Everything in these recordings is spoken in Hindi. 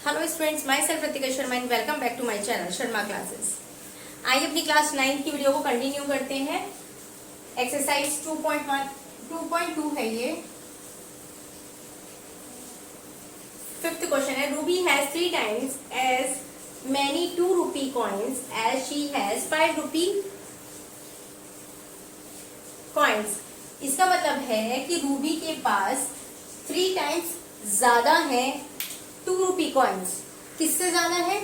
Hello students, myself Ritika Sharma and welcome back to my channel Sharma classes. आइए अपनी क्लास 9 की वीडियो को कंटिन्यू करते हैं। एक्सरसाइज 2.2 है ये। फिफ्थ क्वेश्चन है, Ruby has 3 times as many 2 rupee coins as she has 5 रूपी कॉइन्स। इसका मतलब है कि रूबी के पास 3 टाइम्स ज्यादा है 2 रूपी कॉइन्स। किससे ज्यादा है?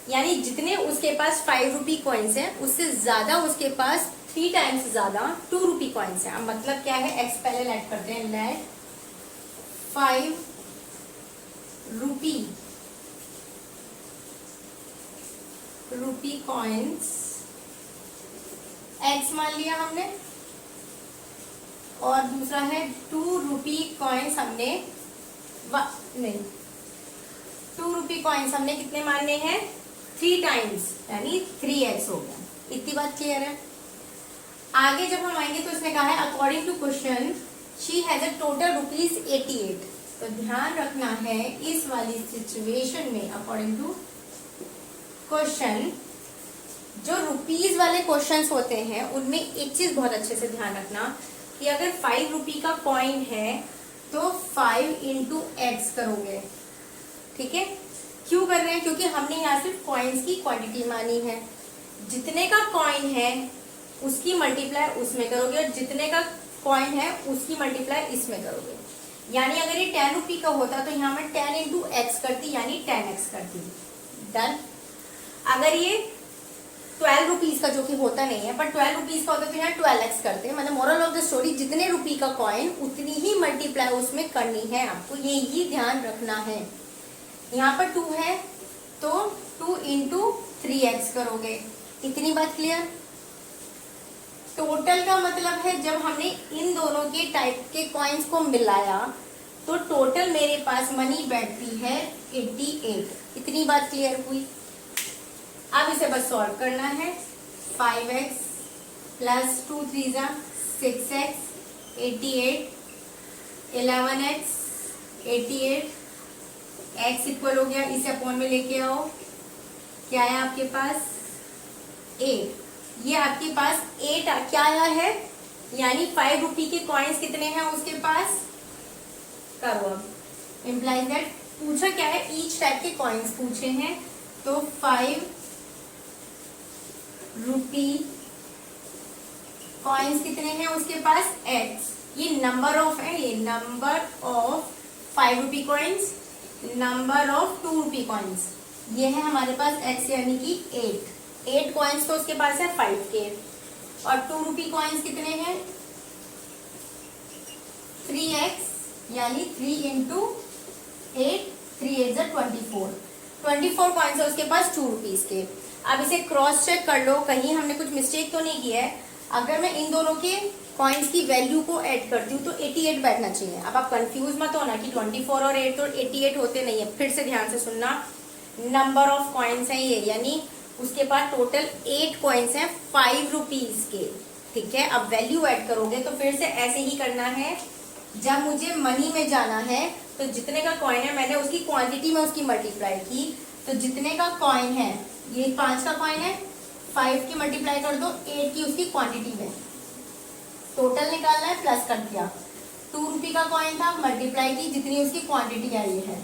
यानी जितने उसके पास 5 रूपी कॉइन्स है उससे ज्यादा उसके पास 3 टाइम्स ज्यादा 2 रूपी कॉइन्स है। अब मतलब क्या है, एक्स पहले लेट करते हैं। लेट 5 रूपी कॉइन्स एक्स मान लिया हमने, और दूसरा है 2 रूपी कॉइन्स हमने नहीं 2 रूपी कॉइन्स हमने कितने मानने हैं? 3 टाइम्स, यानी 3x हो गया। इतनी बात क्लियर है। आगे जब हम आएंगे तो इसने कहा है according to question she has a total rupees 88। तो ध्यान रखना है इस वाली सिचुएशन में अकॉर्डिंग टू क्वेश्चन, जो रुपीज वाले क्वेश्चंस होते हैं उनमें एक चीज बहुत अच्छे से ध्यान रखना कि अगर 5 रूपी का कॉइन है तो 5 इंटू एक्स करोगे। ठीक है, क्यों कर रहे हैं? क्योंकि हमने यहाँ सिर्फ कॉइन्स की क्वांटिटी मानी है। जितने का कॉइन है उसकी मल्टीप्लाई उसमें करोगे और जितने का कॉइन है उसकी मल्टीप्लाई इसमें करोगे। यानी अगर ये 10 रूपी का होता तो यहाँ मैं 10 इंटू एक्स करती, यानी 10x करती। डन। अगर ये 12 रुपीज का, जो कि होता नहीं है, पर 12 रुपीज का होता तो यहाँ 12x करते। मतलब मोरल ऑफ द स्टोरी, जितने रुपी का कॉइन उतनी ही मल्टीप्लाई उसमें करनी है आपको, यही ध्यान रखना है। यहाँ पर 2 है तो 2 इंटू 3x करोगे। इतनी बात क्लियर। टोटल का मतलब है जब हमने इन दोनों के टाइप के कॉइन्स को मिलाया तो टोटल मेरे पास मनी बैठती है 88। इतनी बात क्लियर हुई। अब इसे बस सॉल्व करना है। 5x plus 2 3 6x 88, 11x 88, x equal हो गया, इसे अपॉन में लेके आओ। क्या है आपके पास? 8। ये आपके पास 8 क्या आया है? यानी 5 रूपी के कॉइन्स कितने हैं उसके पास? करो अब। इम्प्लाइज दैट पूछा क्या है, ईच टाइप के कॉइन्स पूछे हैं। तो 5 रूपी कॉइन्स कितने हैं उसके पास? x। ये नंबर ऑफ है, ये नंबर ऑफ 5 रूपी coins, number of 2 rupee coins. ये है हमारे पास x, यानी कि 8 कॉइन्स तो उसके पास है 5 के। और 2 रूपी कॉइन्स कितने हैं? 3x, यानी 3 इंटू 8, 3 8 24 कॉइन्स है उसके पास 2 रुपीज के। अब इसे क्रॉस चेक कर लो, कहीं हमने कुछ मिस्टेक तो नहीं किया है। अगर मैं इन दोनों के कॉइन्स की वैल्यू को ऐड करती हूँ तो 88 बैठना चाहिए। अब आप कंफ्यूज मत होना कि 24 और 8 तो 88 होते नहीं है। फिर से ध्यान से सुनना, नंबर ऑफ कॉइन्स है ये, यानी उसके पास टोटल 8 कॉइन्स हैं 5 रुपीज के। ठीक है, अब वैल्यू ऐड करोगे तो फिर से ऐसे ही करना है। जब मुझे मनी में जाना है तो जितने का कॉइन है मैंने उसकी क्वांटिटी में उसकी मल्टीप्लाई की। तो जितने का कॉइन है, ये 5 का कॉइन है, 5 की मल्टीप्लाई कर दो 8 की उसकी क्वांटिटी में। टोटल निकालना है, प्लस कर दिया। 2 रूपी का कॉइन था, मल्टीप्लाई की जितनी उसकी क्वांटिटी आई है।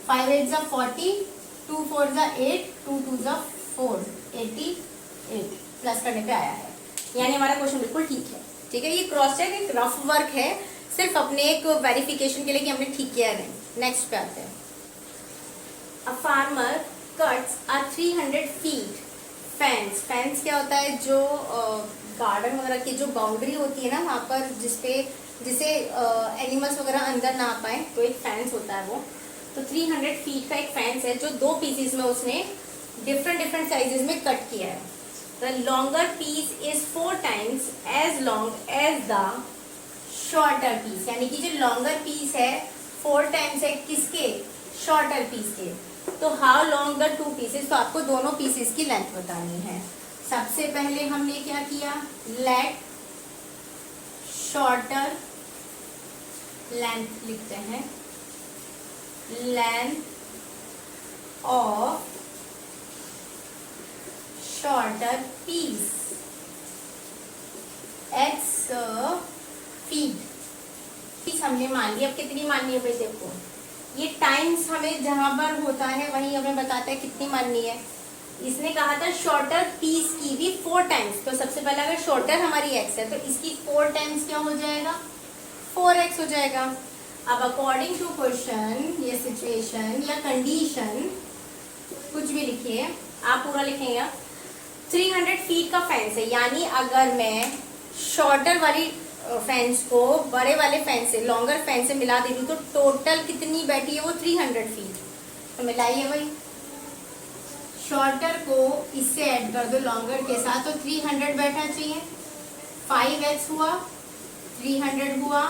5 8 40, 2 4 8, 2 2 4, 88 प्लस करने पे आया है। यानी हमारा क्वेश्चन बिल्कुल ठीक है। ठीक है, ये क्रॉस चेक एक रफ वर्क है, सिर्फ अपने एक वेरिफिकेशन के लिए कि हमने ठीक किया नहीं। नेक्स्ट पे आते हैं। A farmer cuts a 300 feet fence. Fence क्या होता है? जो गार्डन वगैरह की जो बाउंड्री होती है ना, वहाँ पर जिसे एनिमल्स वगैरह अंदर ना आ पाए, तो एक फेंस होता है वो। तो 300 फीट का एक फेंस है जो 2 पीसेस में उसने डिफरेंट साइजेस में कट किया है। The longer piece is 4 times as long as the shorter piece. यानी कि जो लॉन्गर पीस है 4 टाइम्स है किसके? शॉर्टर पीस के। तो हाउ लॉन्ग द 2 पीसेस, तो आपको दोनों पीसेस की लेंथ बतानी है। सबसे पहले हमने क्या किया? लेट शॉर्टर लेंथ लिखते हैं, length of shorter piece x feet हमने मान ली। अब कितनी माननी है भाई, देखो ये टाइम्स हमें जहां पर होता है वहीं हमें बताता है कितनी माननी है। इसने कहा था शॉर्टर पीस की भी 4 टाइम्स, तो सबसे पहले अगर शॉर्टर हमारी x है तो इसकी 4 टाइम्स क्या हो जाएगा, 4x हो जाएगा। अब अकॉर्डिंग टू क्वेश्चन, ये सिचुएशन या कंडीशन कुछ भी लिखिए, आप पूरा लिखेंगे। 300 फीट का फेंस है, यानी अगर मैं शॉर्टर वाली फेंस को बड़े वाले फेंस से, लॉन्गर फेंस से मिला दे रही हूँ तो टोटल कितनी बैठी है वो 300 फीट। तो मिलाइए भाई, शॉर्टर को इससे ऐड कर दो लॉन्गर के साथ, तो 300 बैठना चाहिए। 5x हुआ, 300 हुआ,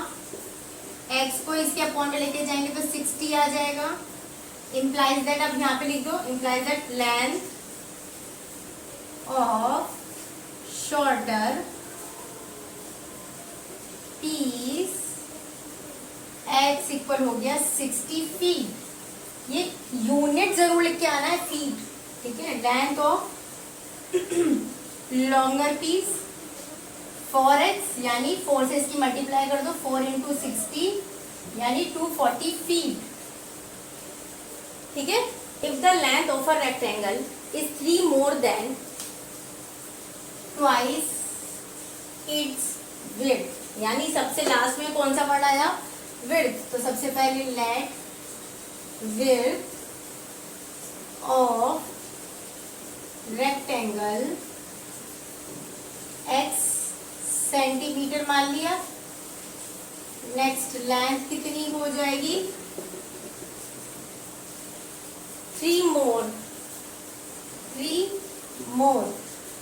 x को इसके अपॉन में लेके जाएंगे तो 60 आ जाएगा। इम्प्लाइज दैट, अब यहाँ पे लिख दो, implies that length of shorter piece x equal हो गया 60 फीट। ये यूनिट जरूर लिख के आना है, फीट, ठीक है। Length of longer piece 4x, यानी 4 से इसकी मल्टीप्लाई कर दो, 4 इंटू 60 यानी 240 फीट, ठीक है। If the length of a rectangle is 3 more than twice its width, यानी सबसे लास्ट में कौन सा वर्ड आया, विड्थ। तो सबसे पहले let width of rectangle x centimetre मान लिया। नेक्स्ट लेंथ कितनी हो जाएगी, 3 मोर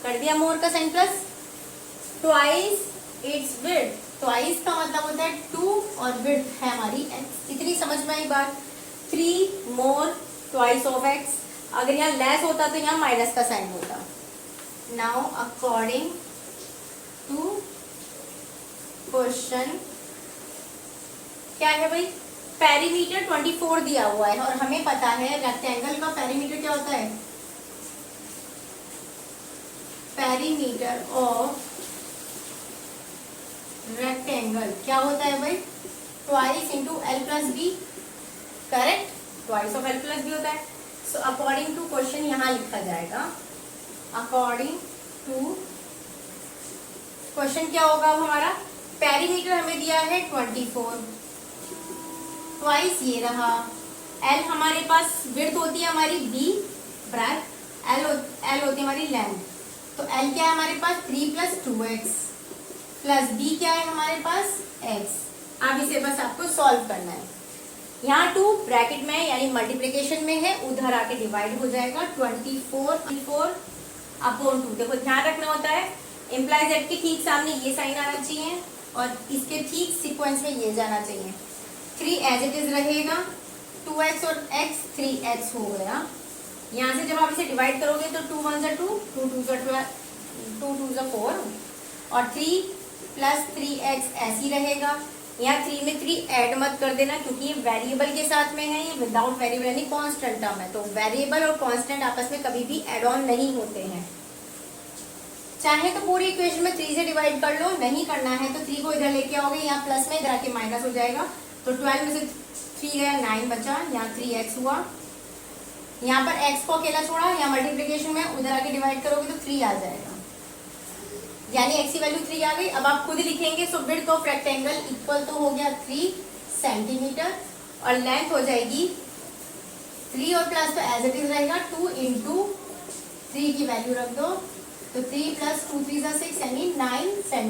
कर दिया, मोर का sign plus, twice its width, twice का मतलब होता है 2 और विड्थ है हमारी x। इतनी समझ में आई बात। 3 मोर ट्वाइस ऑफ x, अगर यहाँ लेस होता तो यहाँ माइनस का साइन होता। नाउ अकॉर्डिंग टू क्वेश्चन क्या है भाई, पेरीमीटर 24 दिया हुआ है और हमें पता है रेक्टेंगल का पेरीमीटर क्या होता है, पेरीमीटर ऑफ रेक्टेंगल क्या होता है भाई, twice into L plus B, correct, twice of L plus B होता है। सो अकॉर्डिंग टू क्वेश्चन यहाँ लिखा जाएगा, अकॉर्डिंग टू क्वेश्चन क्या होगा अब हमारा, पेरीमीटर हमें दिया है 24, ट्वाइस ये रहा, एल हमारे पास विड्थ होती है हमारी बी ब्रैक, एल होती है हमारी लेंथ, तो एल क्या है हमारे पास 3 + 2x प्लस बी क्या है हमारे पास x। अब इसे बस आपको सॉल्व करना है। यहाँ 2 ब्रैकेट में यानी मल्टीप्लिकेशन में है, उधर आके डिवाइड हो जाएगा, 24 अपॉन 2। देखो ध्यान रखना होता है, इम्प्लाइज दैट के ठीक सामने ये साइन आना चाहिए और इसके ठीक सीक्वेंस में ये जाना चाहिए। 3 एज इट इज रहेगा, 2x और x 3x हो गया। यहाँ से जब आप इसे डिवाइड करोगे तो 2 1 2, 2 2 12, 2 2 4 और 3 + 3x ऐसी रहेगा। यहाँ 3 में 3 ऐड मत कर देना क्योंकि ये वेरिएबल के साथ में है, ये विदाउट वेरिएबल यानी कांस्टेंट टर्म है, तो वेरिएबल और कांस्टेंट आपस में कभी भी ऐड ऑन नहीं होते हैं। चाहे तो पूरी इक्वेशन में 3 से डिवाइड कर लो, नहीं करना है तो 3 को इधर लेके आओगे, यहाँ प्लस में इधर आके माइनस हो जाएगा, तो 12 में से 3 गया 9 बचा, यहाँ 3x हुआ। यहाँ पर x को अकेला छोड़ा, यहाँ मल्टीप्लिकेशन में उधर आके डिवाइड करोगे तो 3 आ जाएगा, यानी x की वैल्यू 3 आ गई। अब आप खुद लिखेंगे, सो विड्थ ऑफ रेक्टेंगल इक्वल तो हो गया 3 सेंटीमीटर और लेंथ हो जाएगी 3 और प्लस तो एज इट इज रहेगा 2 इंटू 3 की वैल्यू रख दो, तो 3 + 2 3 6 यानी 9 सेंटीमीटर।